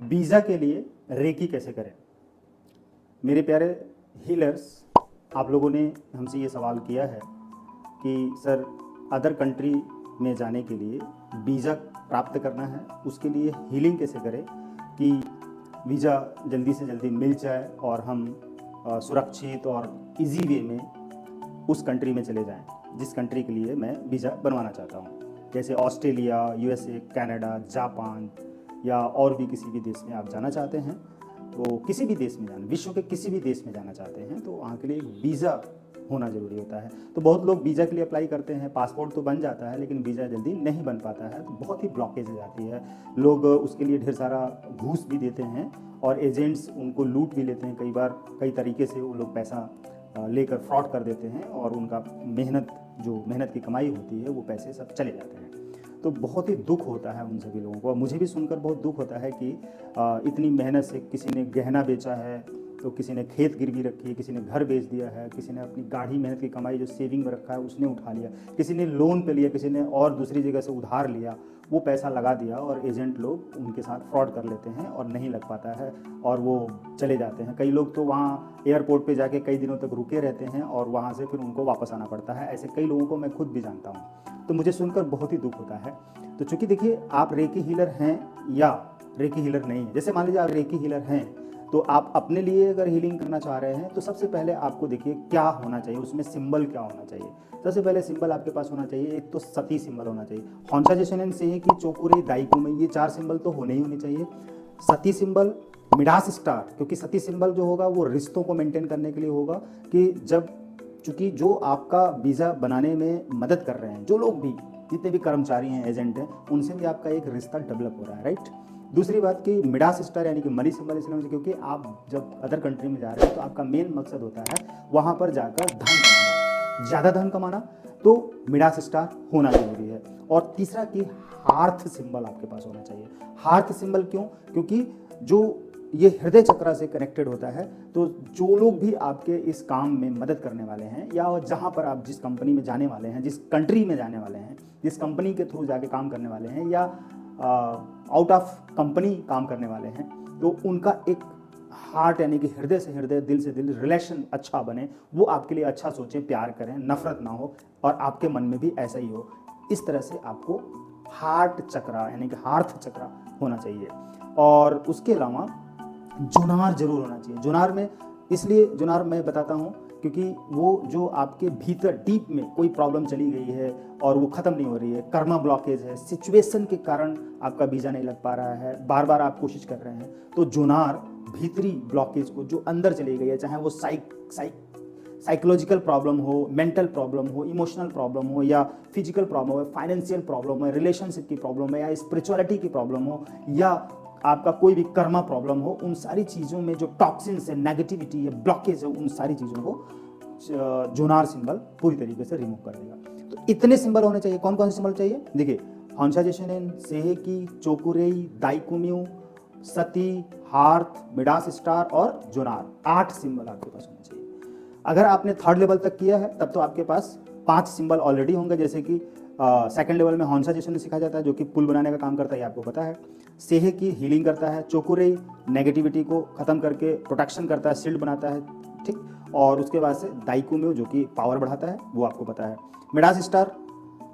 Visa के लिए recce कैसे करें। मेरे प्यारे हीलर्स, आप लोगों ने हमसे ये सवाल किया है कि सर अदर कंट्री में जाने के लिए वीज़ा प्राप्त करना है, उसके लिए हीलिंग कैसे करें कि वीज़ा जल्दी से जल्दी मिल जाए और हम सुरक्षित और इजी वे में उस कंट्री में चले जाएं जिस कंट्री के लिए मैं वीज़ा बनवाना चाहता हूं। जैसे ऑस्ट्रेलिया, यूएसए, कनाडा, जापान या और भी किसी भी देश में आप जाना चाहते हैं, तो किसी भी देश में जाना, विश्व के किसी भी देश में जाना चाहते हैं तो वहाँ के लिए एक वीज़ा होना ज़रूरी होता है। तो बहुत लोग वीज़ा के लिए अप्लाई करते हैं, पासपोर्ट तो बन जाता है लेकिन वीज़ा जल्दी नहीं बन पाता है, तो बहुत ही ब्लॉकेज हो जाती है। लोग उसके लिए ढेर सारा घूस भी देते हैं और एजेंट्स उनको लूट भी लेते हैं। कई बार कई तरीके से वो लोग पैसा लेकर फ्रॉड कर देते हैं और उनका मेहनत की कमाई होती है वो पैसे सब चले जाते हैं। तो बहुत ही दुख होता है उन सभी लोगों को। मुझे भी सुनकर बहुत दुख होता है कि इतनी मेहनत से किसी ने गहना बेचा है, तो किसी ने खेत गिरवी रखी है, किसी ने घर बेच दिया है, किसी ने अपनी गाढ़ी मेहनत की कमाई जो सेविंग में रखा है उसने उठा लिया, किसी ने लोन पे लिया, किसी ने और दूसरी जगह से उधार लिया, वो पैसा लगा दिया और एजेंट लोग उनके साथ फ्रॉड कर लेते हैं और नहीं लग पाता है और वो चले जाते हैं। कई लोग तो वहाँ एयरपोर्ट पे जाके कई दिनों तक रुके रहते हैं और वहाँ से फिर उनको वापस आना पड़ता है। ऐसे कई लोगों को मैं खुद भी जानता हूँ, तो मुझे सुनकर बहुत ही दुख होता है। तो चूँकि देखिए, आप रेकी हीलर हैं या रेकी हीलर नहीं है, जैसे मान लीजिए आप रेकी हीलर हैं तो आप अपने लिए अगर हीलिंग करना चाह रहे हैं तो सबसे पहले आपको देखिए क्या होना चाहिए, उसमें सिंबल क्या होना चाहिए। सबसे पहले सिंबल आपके पास होना चाहिए, एक तो सती सिंबल होना चाहिए। हौंसा जेशनेन सेहे की चोकुरे दाइकू में ये 4 सिंबल तो होने ही होने चाहिए। सती सिंबल, मिडास स्टार, क्योंकि सती सिंबल जो होगा वो रिश्तों को मेंटेन करने के लिए होगा कि जब चूँकि जो आपका वीज़ा बनाने में मदद कर रहे हैं, जो लोग भी जितने भी कर्मचारी हैं, एजेंट हैं, उनसे भी आपका एक रिश्ता डेवलप हो रहा है, राइट। दूसरी बात कि मिडास स्टार यानी कि मनी सिंबल इसलिए मुझे, क्योंकि आप जब अदर कंट्री में जा रहे हैं तो आपका मेन मकसद होता है वहाँ पर जाकर धन कमाना, ज़्यादा धन कमाना, तो मिडास स्टार होना जरूरी है। और तीसरा कि हार्थ सिंबल आपके पास होना चाहिए। हार्थ सिंबल क्यों? क्योंकि जो ये हृदय चक्र से कनेक्टेड होता है, तो जो लोग भी आपके इस काम में मदद करने वाले हैं या जहाँ पर आप जिस कंपनी में जाने वाले हैं, जिस कंट्री में जाने वाले हैं, जिस कंपनी के थ्रू जाके काम करने वाले हैं या आउट ऑफ कंपनी काम करने वाले हैं, तो उनका एक हार्ट यानी कि हृदय से हृदय, दिल से दिल रिलेशन अच्छा बने, वो आपके लिए अच्छा सोचें, प्यार करें, नफरत ना हो और आपके मन में भी ऐसा ही हो। इस तरह से आपको हार्ट चक्र यानी कि हार्थ चक्र होना चाहिए। और उसके अलावा जुनार जरूर होना चाहिए। जुनार में इसलिए जुनार मैं बताता हूँ क्योंकि वो जो आपके भीतर डीप में कोई प्रॉब्लम चली गई है और वो ख़त्म नहीं हो रही है, कर्मा ब्लॉकेज है, सिचुएशन के कारण आपका वीज़ा नहीं लग पा रहा है, बार बार आप कोशिश कर रहे हैं, तो जुनार भीतरी ब्लॉकेज को जो अंदर चली गई है, चाहे वो साइकोलॉजिकल प्रॉब्लम हो, मेंटल प्रॉब्लम हो, इमोशनल प्रॉब्लम हो या फिजिकल प्रॉब्लम हो, फाइनेंशियल प्रॉब्लम है, रिलेशनशिप की प्रॉब्लम है या स्पिरिचुअलिटी की प्रॉब्लम हो या आपका कोई भी कर्मा प्रॉब्लम हो, उन सारी चीज़ों में जो टॉक्सिन्स है, नेगेटिविटी है, ब्लॉकेज है, उन सारी चीज़ों को जुनार सिंबल पूरी तरीके से रिमूव कर देगा। तो इतने सिंबल होने चाहिए। कौन कौन से सिंबल चाहिए? देखिए, हौंसा जेशनेन, सेहेकी, चोकुरेई, दाइकुम्यू, सती, हार्थ, मिडास स्टार और जुनार, 8 सिंबल आपके पास होने चाहिए। अगर आपने 3rd लेवल तक किया है तब तो आपके पास 5 सिंबल ऑलरेडी होंगे। जैसे कि 2nd लेवल में हौंसा जेशनेन सिखाया जाता है जो कि पुल बनाने का काम करता है, ये आपको पता है। सेहे की हीलिंग करता है, चोकुरेई नेगेटिविटी को खत्म करके प्रोटेक्शन करता है, शील्ड बनाता है, ठीक। और उसके बाद से दाइकुम्यू जो कि पावर बढ़ाता है, वो आपको पता है। मिडास स्टार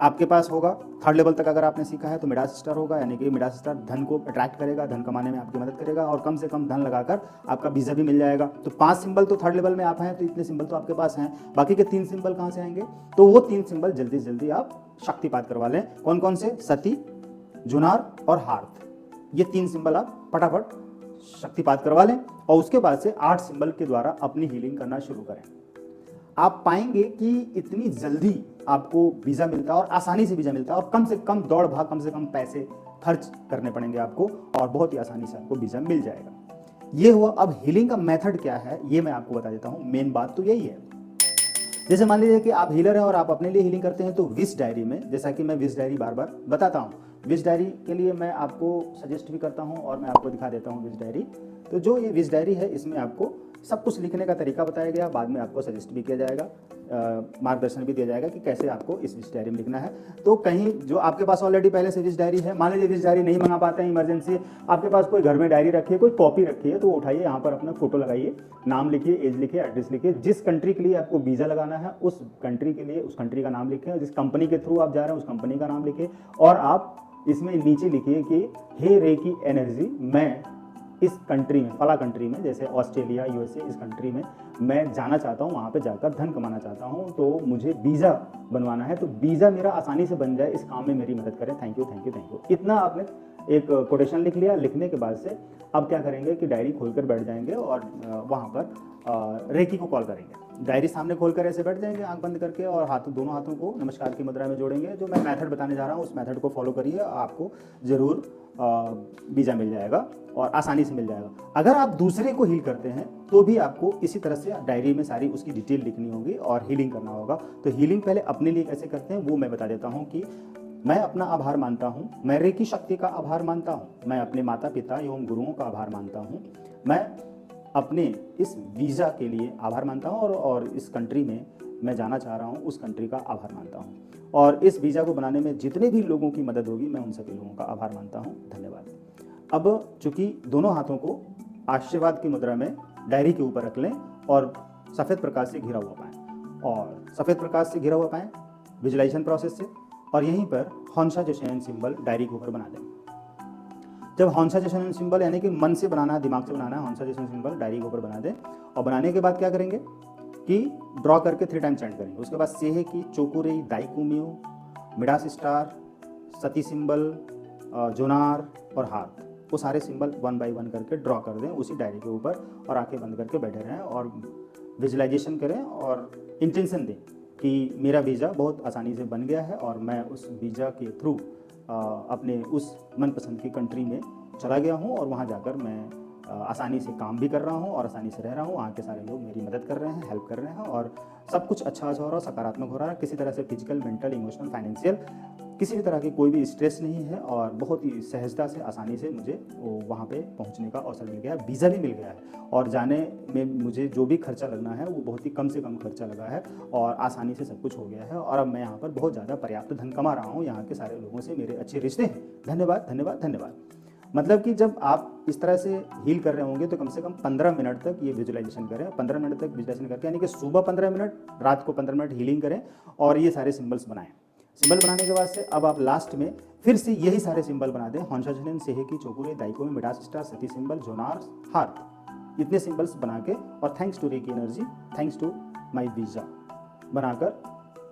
आपके पास होगा 3rd लेवल तक अगर आपने सीखा है तो मिडास स्टार होगा, यानी कि मिडास स्टार धन को अट्रैक्ट करेगा, धन कमाने में आपकी मदद करेगा और कम से कम धन लगाकर आपका वीज़ा भी मिल जाएगा। तो 5 सिंबल तो 3rd लेवल में आप हैं, तो इतने सिंबल तो आपके पास हैं। बाकी के 3 सिंबल कहाँ से आएंगे? तो वो 3 सिंबल जल्दी से जल्दी आप शक्तिपात करवा लें। कौन कौन से? सती, जुनार और हार्थ, ये 3 सिंबल आप फटाफट शक्तिपात करवा लें और उसके बाद से 8 सिंबल के द्वारा अपनी हीलिंग करना शुरू करें। आप पाएंगे कि इतनी जल्दी आपको वीज़ा मिलता है और आसानी से वीज़ा मिलता है और कम से कम दौड़ भाग, कम से कम पैसे खर्च करने पड़ेंगे आपको और बहुत ही आसानी से आपको वीज़ा मिल जाएगा। ये हुआ। अब हीलिंग का मेथड क्या है ये मैं आपको बता देता हूँ। मेन बात तो यही है, जैसे मान लीजिए कि आप हीलर हैं और आप अपने लिए हीलिंग करते हैं, तो विश डायरी में, जैसा कि मैं विश डायरी बार बार बताता हूँ, विश डायरी के लिए मैं आपको सजेस्ट भी करता हूँ और मैं आपको दिखा देता हूँ विश डायरी। तो जो ये विश डायरी है इसमें आपको सब कुछ लिखने का तरीका बताया गया, बाद में आपको सजेस्ट भी किया जाएगा, मार्गदर्शन भी दिया जाएगा कि कैसे आपको इस विश डायरी में लिखना है। तो कहीं जो आपके पास ऑलरेडी पहले से विश डायरी है, मान लीजिए विश डायरी नहीं मंगा पाते हैं, इमरजेंसी आपके पास कोई घर में डायरी रखी है, कोई कॉपी रखी है, तो उठाइए, यहाँ पर अपना फोटो लगाइए, नाम लिखिए, एज लिखिए, एड्रेस लिखिए, जिस कंट्री के लिए आपको वीज़ा लगाना है उस कंट्री के लिए उस कंट्री का नाम लिखें, जिस कंपनी के थ्रू आप जा रहे हैं उस कंपनी का नाम लिखिए, और आप इसमें नीचे लिखिए कि हे रेकी एनर्जी, मैं इस कंट्री में, फला कंट्री में, जैसे ऑस्ट्रेलिया, यूएसए, इस कंट्री में मैं जाना चाहता हूँ, वहाँ पे जाकर धन कमाना चाहता हूँ, तो मुझे वीज़ा बनवाना है, तो वीज़ा मेरा आसानी से बन जाए, इस काम में मेरी मदद करें, thank you thank you thank you. इतना आपने एक कोटेशन लिख लिया। लिखने के बाद से अब क्या करेंगे कि डायरी खोलकर बैठ जाएंगे और वहाँ पर रेकी को कॉल करेंगे। डायरी सामने खोलकर ऐसे बैठ जाएंगे आंख बंद करके, और दोनों हाथों को नमस्कार की मुद्रा में जोड़ेंगे। जो मैं मेथड बताने जा रहा हूँ उस मेथड को फॉलो करिए, आपको ज़रूर वीज़ा मिल जाएगा और आसानी से मिल जाएगा। अगर आप दूसरे को हील करते हैं तो भी आपको इसी तरह से डायरी में सारी उसकी डिटेल लिखनी होगी और हीलिंग करना होगा। तो हीलिंग पहले अपने लिए कैसे करते हैं वो मैं बता देता हूँ कि मैं अपना आभार मानता हूँ, मैं रेकी शक्ति का आभार मानता हूँ, मैं अपने माता पिता एवं गुरुओं का आभार मानता हूँ, मैं अपने इस वीज़ा के लिए आभार मानता हूँ, और इस कंट्री में मैं जाना चाह रहा हूँ उस कंट्री का आभार मानता हूँ, और इस वीज़ा को बनाने में जितने भी लोगों की मदद होगी मैं उन सभी लोगों का आभार मानता हूँ, धन्यवाद। अब चूंकि दोनों हाथों को आशीर्वाद की मुद्रा में डायरी के ऊपर रख लें और सफ़ेद प्रकाश से घिरा हुआ पाएँ, और सफ़ेद प्रकाश से घिरा हुआ पाएँ विजुलाइजेशन प्रोसेस से, और यहीं पर हॉन्शा जोशेन सिंबल डायरी के ऊपर बना दें। जब हॉन्शा जोशेन सिंबल यानी कि मन से बनाना है, दिमाग से बनाना है, हॉन्शा जोशेन सिंबल डायरी के ऊपर बना दें, और बनाने के बाद क्या करेंगे कि ड्रॉ करके 3 टाइम चैंट करेंगे। उसके बाद सेहे की, चोकुरेई, दाइकुमियो, मिडास स्टार, सती सिंबल, जोनार और हाथ, वो सारे सिंबल 1 बाय 1 करके ड्रॉ कर दें उसी डायरी के ऊपर, और आंखें बंद करके बैठे रहें और विजुलाइजेशन करें और इंटेंशन दें कि मेरा वीज़ा बहुत आसानी से बन गया है और मैं उस वीज़ा के थ्रू अपने उस मनपसंद की कंट्री में चला गया हूँ, और वहाँ जाकर मैं आसानी से काम भी कर रहा हूँ और आसानी से रह रहा हूँ। वहाँ के सारे लोग मेरी मदद कर रहे हैं, हेल्प कर रहे हैं, और सब कुछ अच्छा हो रहा है, सकारात्मक हो रहा है। किसी तरह से फिजिकल, मेंटल, इमोशनल, फाइनेंशियल किसी भी तरह की कोई भी स्ट्रेस नहीं है, और बहुत ही सहजता से, आसानी से मुझे वहाँ पे पहुँचने का अवसर मिल गया है, वीज़ा भी मिल गया है, और जाने में मुझे जो भी खर्चा लगना है वो बहुत ही कम से कम खर्चा लगा है, और आसानी से सब कुछ हो गया है, और अब मैं यहाँ पर बहुत ज़्यादा पर्याप्त धन कमा रहा हूँ। यहाँ के सारे लोगों से मेरे अच्छे रिश्ते हैं। धन्यवाद धन्यवाद धन्यवाद। मतलब कि जब आप इस तरह से हील कर रहे होंगे तो कम से कम 15 मिनट तक ये विजुलाइजेशन करें, 15 मिनट तक विजुलाइजेशन करके, यानी कि सुबह 15 मिनट, रात को 15 मिनट हीलिंग करें, और ये सारे सिंबल्स बनाएं। सिंबल बनाने के बाद से अब आप लास्ट में फिर से यही सारे सिंबल बना दें, हॉन्शा जोशेन, सेहे की, चोकुरे, दाइको में, मिडास स्टार, सती सिंबल, जोनार, हार्ट, इतने सिंबल्स बना के, और thanks to Reiki energy, thanks to my वीज़ा बनाकर,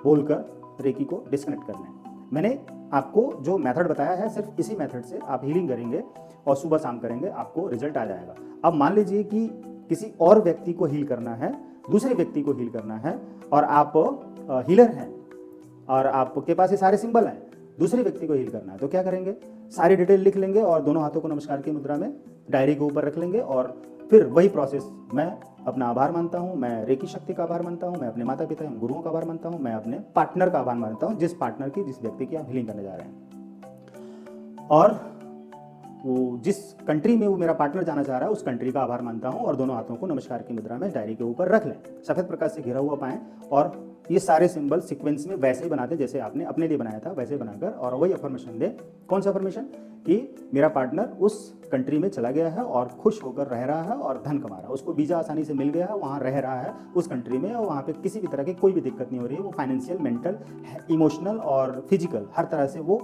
बोलकर रेकी को डिस्कनेक्ट कर लें। मैंने आपको जो मेथड बताया है सिर्फ इसी मेथड से आप हीलिंग करेंगे और सुबह शाम करेंगे, आपको रिजल्ट आ जाएगा। अब मान लीजिए कि किसी और व्यक्ति को हील करना है, दूसरे व्यक्ति को हील करना है, और आप हीलर हैं और आपके पास ये सारे सिंबल हैं, दूसरे व्यक्ति को हील करना है, तो क्या करेंगे, सारी डिटेल लिख लेंगे और दोनों हाथों को नमस्कार की मुद्रा में डायरी के ऊपर रख लेंगे, और फिर वही प्रोसेस, मैं अपना आभार मानता हूँ, मैं रेकी शक्ति का आभार मानता हूँ, मैं अपने माता पिता एवं गुरुओं का आभार मानता हूँ, मैं अपने पार्टनर का आभार मानता हूँ, जिस पार्टनर की, जिस व्यक्ति की आप हीलिंग करने जा रहे हैं, और वो जिस कंट्री में वो मेरा पार्टनर जाना चाह रहा है उस कंट्री का आभार मानता हूँ, और दोनों हाथों को नमस्कार की मुद्रा में डायरी के ऊपर रख लें, सफ़ेद प्रकाश से घिरा हुआ पाएं, और ये सारे सिंबल सीक्वेंस में वैसे ही बनाते जैसे आपने अपने लिए बनाया था, वैसे बनाकर, और वही अफर्मेशन दे। कौन सा अफर्मेशन? कि मेरा पार्टनर उस कंट्री में चला गया है और खुश होकर रह रहा है और धन कमा रहा है, उसको वीज़ा आसानी से मिल गया है, वहाँ रह रहा है उस कंट्री में, और वहाँ पे किसी भी तरह की कोई भी दिक्कत नहीं हो रही है, वो फाइनेंशियल, मेंटल, इमोशनल और फिजिकल हर तरह से वो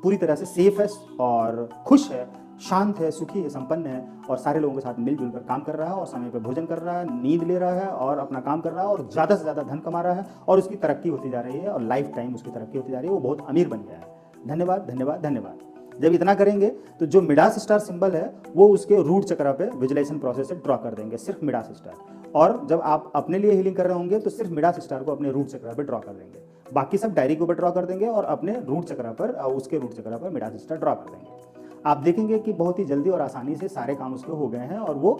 पूरी तरह से सेफ है और खुश है, शांत है, सुखी है, संपन्न है, और सारे लोगों के साथ मिलजुल कर काम कर रहा है, और समय पर भोजन कर रहा है, नींद ले रहा है, और अपना काम कर रहा है, और ज़्यादा से ज़्यादा धन कमा रहा है, और उसकी तरक्की होती जा रही है, और लाइफ टाइम उसकी तरक्की होती जा रही है, वो बहुत अमीर बन गया है। धन्यवाद धन्यवाद धन्यवाद। जब इतना करेंगे तो जो मिडास स्टार सिंबल है वो उसके रूट चक्र पे विजुलाइजेशन प्रोसेस से ड्रॉ कर देंगे, सिर्फ मिडास स्टार, और जब आप अपने लिए हीलिंग कर रहे होंगे तो सिर्फ मिडास स्टार को अपने रूट चक्र पे ड्रॉ कर देंगे, बाकी सब डायरी के ऊपर ड्रॉ कर देंगे, और अपने रूट चक्र पर, उसके रूट चक्र पर मिडास स्टार ड्रॉ कर देंगे। आप देखेंगे कि बहुत ही जल्दी और आसानी से सारे काम उसके हो गए हैं, और वो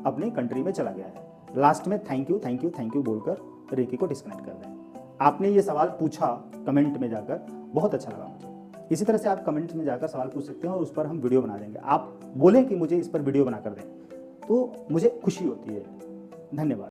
अपनी कंट्री में चला गया है। लास्ट में thank you thank you thank you बोलकर रेकी को डिस्कनेक्ट कर दें। आपने ये सवाल पूछा कमेंट में जाकर, बहुत अच्छा लगा मुझे। इसी तरह से आप कमेंट्स में जाकर सवाल पूछ सकते हैं और उस पर हम वीडियो बना देंगे। आप बोलें कि मुझे इस पर वीडियो बना कर दें, तो मुझे खुशी होती है। धन्यवाद।